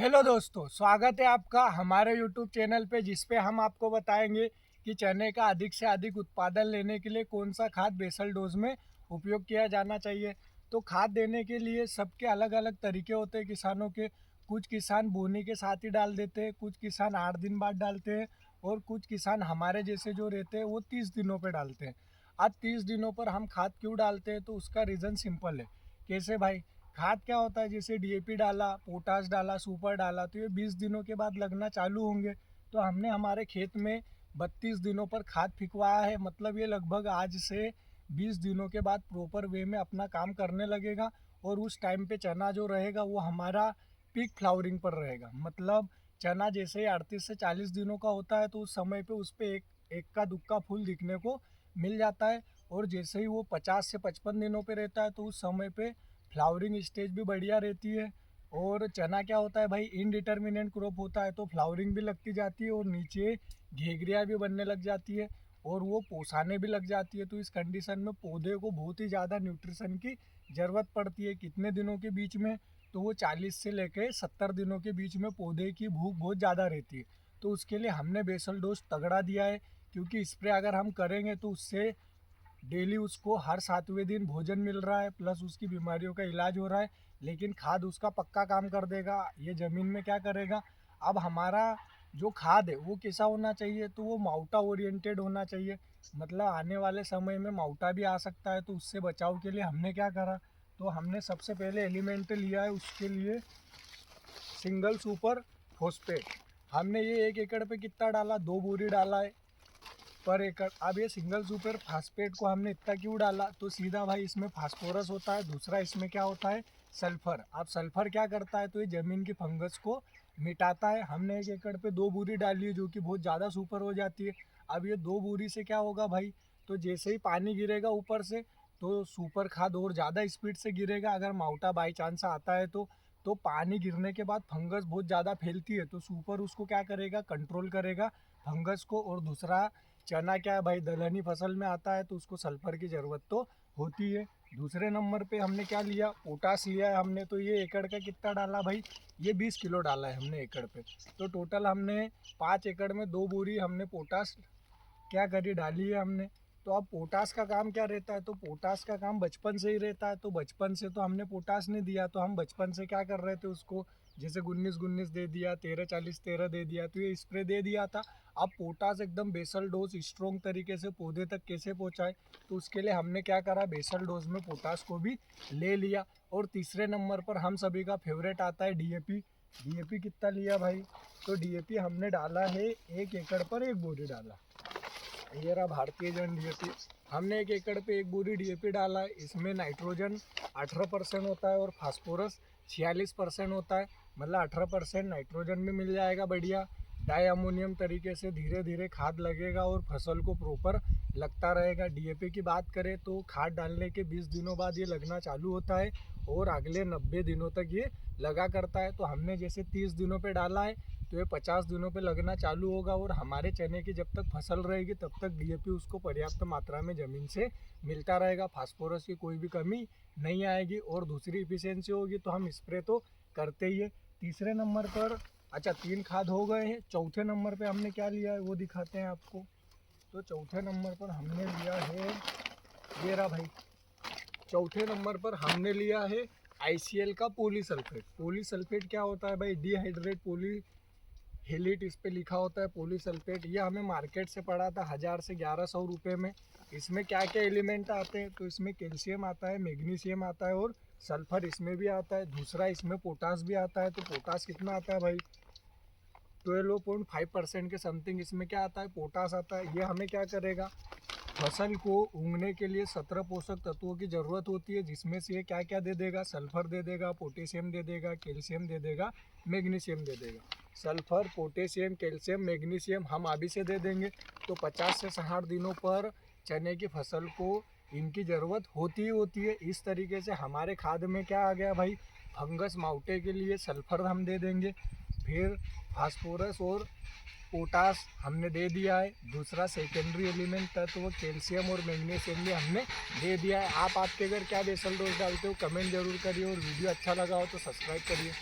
Hello दोस्तों, स्वागत है आपका हमारे यूट्यूब चैनल पे, जिस पे हम आपको बताएंगे कि चने का अधिक से अधिक उत्पादन लेने के लिए कौन सा खाद बेसल डोज में उपयोग किया जाना चाहिए। तो खाद देने के लिए सबके अलग अलग तरीके होते हैं किसानों के। कुछ किसान बोनी के साथ ही डाल देते हैं, कुछ किसान 8 दिन बाद डालते हैं और कुछ किसान हमारे जैसे जो रहते हैं वो 30 दिनों पर डालते हैं। अब 30 दिनों पर हम खाद क्यों डालते हैं, तो उसका रीज़न सिंपल है। कैसे भाई? खाद क्या होता है, जैसे डीएपी डाला, पोटाश डाला, सुपर डाला, तो ये 20 दिनों के बाद लगना चालू होंगे। तो हमने हमारे खेत में 32 दिनों पर खाद फिकवाया है, मतलब ये लगभग आज से 20 दिनों के बाद प्रॉपर वे में अपना काम करने लगेगा। और उस टाइम पे चना जो रहेगा वो हमारा पीक फ्लावरिंग पर रहेगा। मतलब चना जैसे ही 38 से 40 दिनों का होता है तो उस समय पे उस पर एक एक का दुक्का फूल दिखने को मिल जाता है। और जैसे ही वो 50 से 55 दिनों पे रहता है तो उस समय पे फ्लावरिंग स्टेज भी बढ़िया रहती है। और चना क्या होता है भाई, इनडिटर्मिनेंट क्रॉप होता है, तो फ्लावरिंग भी लगती जाती है और नीचे घेघरियाँ भी बनने लग जाती है और वो पोसाने भी लग जाती है। तो इस कंडीशन में पौधे को बहुत ही ज़्यादा न्यूट्रिशन की ज़रूरत पड़ती है। कितने दिनों के बीच में? तो वो 40 से लेकर 70 दिनों के बीच में पौधे की भूख बहुत ज़्यादा रहती है। तो उसके लिए हमने बेसल डोज तगड़ा दिया है, क्योंकि स्प्रे अगर हम करेंगे तो उससे डेली उसको हर 7वें दिन भोजन मिल रहा है, प्लस उसकी बीमारियों का इलाज हो रहा है। लेकिन खाद उसका पक्का काम कर देगा, ये ज़मीन में क्या करेगा। अब हमारा जो खाद है वो कैसा होना चाहिए, तो वो माउटा ओरिएंटेड होना चाहिए। मतलब आने वाले समय में माउटा भी आ सकता है, तो उससे बचाव के लिए हमने क्या करा, तो हमने सबसे पहले एलिमेंट लिया है। उसके लिए सिंगल सुपर फॉस्फेट हमने ये 1 एकड़ पे कितना डाला, 2 बोरी डाला है पर एकड़। अब ये सिंगल सुपर फास्फेट को हमने इतना क्यों डाला, तो सीधा भाई इसमें फास्फोरस होता है, दूसरा इसमें क्या होता है, सल्फर। अब सल्फर क्या करता है, तो ये ज़मीन की फंगस को मिटाता है। हमने 1 एकड़ पे 2 बोरी डाली है, जो कि बहुत ज़्यादा सुपर हो जाती है। अब ये 2 बोरी से क्या होगा भाई, तो जैसे ही पानी गिरेगा ऊपर से तो सुपर खाद और ज़्यादा स्पीड से गिरेगा। अगर माउटा बाई चांस आता है तो पानी गिरने के बाद फंगस बहुत ज़्यादा फैलती है, तो सुपर उसको क्या करेगा, कंट्रोल करेगा फंगस को। और दूसरा, चना क्या है भाई, दलहनी फसल में आता है, तो उसको सल्फर की ज़रूरत तो होती है। दूसरे नंबर पे हमने क्या लिया, पोटास लिया है हमने। तो ये एकड़ का कितना डाला भाई, ये 20 किलो डाला है हमने एकड़ पे। तो टोटल हमने 5 एकड़ में 2 बोरी हमने पोटास क्या करी, डाली है हमने। तो अब पोटास का काम क्या रहता है, तो पोटास का काम बचपन से ही रहता है। तो बचपन से तो हमने पोटास नहीं दिया, तो हम बचपन से क्या कर रहे थे उसको, जैसे 19-19 दे दिया, 13-40-13 दे दिया, तो ये स्प्रे दे दिया था। अब पोटास एकदम बेसल डोज स्ट्रॉन्ग तरीके से पौधे तक कैसे पहुँचाए, तो उसके लिए हमने क्या करा, बेसल डोज में पोटास को भी ले लिया। और तीसरे नंबर पर हम सभी का फेवरेट आता है डीएपी। डीएपी कितना लिया भाई, तो डीएपी हमने डाला है 1 एकड़ पर 1 बोरी डाला। ये रहा भारतीय जन डीएपी। हमने 1 एकड़ पे 1 बोरी डीएपी डाला है। इसमें नाइट्रोजन 18% होता है और फास्फोरस 46% होता है। मतलब 18% नाइट्रोजन भी मिल जाएगा बढ़िया, डाई अमोनियम तरीके से धीरे धीरे खाद लगेगा और फसल को प्रॉपर लगता रहेगा। डीएपी की बात करें तो खाद डालने के 20 दिनों बाद ये लगना चालू होता है और अगले 90 दिनों तक ये लगा करता है। तो हमने जैसे 30 दिनों पे डाला है, तो ये 50 दिनों पे लगना चालू होगा। और हमारे चने की जब तक फसल रहेगी तब तक डीएपी उसको पर्याप्त मात्रा में ज़मीन से मिलता रहेगा, फास्फोरस की कोई भी कमी नहीं आएगी और दूसरी इफिशियंसी होगी। तो हम स्प्रे तो करते ही है। तीसरे नंबर पर, अच्छा 3 खाद हो गए हैं, चौथे नंबर पे हमने क्या लिया है वो दिखाते हैं आपको। तो चौथे नंबर पर हमने लिया है, ये रहा भाई, चौथे नंबर पर हमने लिया है आईसीएल का पॉलीसल्फेट। पॉलीसल्फेट क्या होता है भाई, डिहाइड्रेट पॉली हेलिट इस पे लिखा होता है पॉलीसल्फेट। ये हमें मार्केट से पड़ा था 1000 से 1100 रुपये में। इसमें क्या क्या एलिमेंट आते हैं, तो इसमें कैल्शियम आता है, मैग्नीशियम आता है और सल्फर इसमें भी आता है। दूसरा, इसमें पोटास भी आता है। तो पोटास कितना आता है भाई, 12.5% के समथिंग इसमें क्या आता है, पोटास आता है। ये हमें क्या करेगा, फसल को उगने के लिए 17 पोषक तत्वों की ज़रूरत होती है, जिसमें से ये क्या क्या दे देगा, सल्फर दे देगा, पोटेशियम दे देगा, कैल्शियम दे देगा, मैग्नीशियम दे देगा। सल्फर, पोटेशियम, कैल्शियम, मैग्नीशियम हम अभी से दे देंगे तो 50 से 60 दिनों पर चने की फसल को इनकी ज़रूरत होती ही होती है। इस तरीके से हमारे खाद में क्या आ गया भाई, फंगस माउटे के लिए सल्फर हम दे देंगे, फिर फास्फोरस और पोटास हमने दे दिया है। दूसरा सेकेंडरी एलिमेंट तत्व कैल्शियम और मैग्नीशियम भी हमने दे दिया है। आप आपके घर क्या बेसल डोज डालते हो कमेंट जरूर करिए और वीडियो अच्छा लगा हो तो सब्सक्राइब करिए।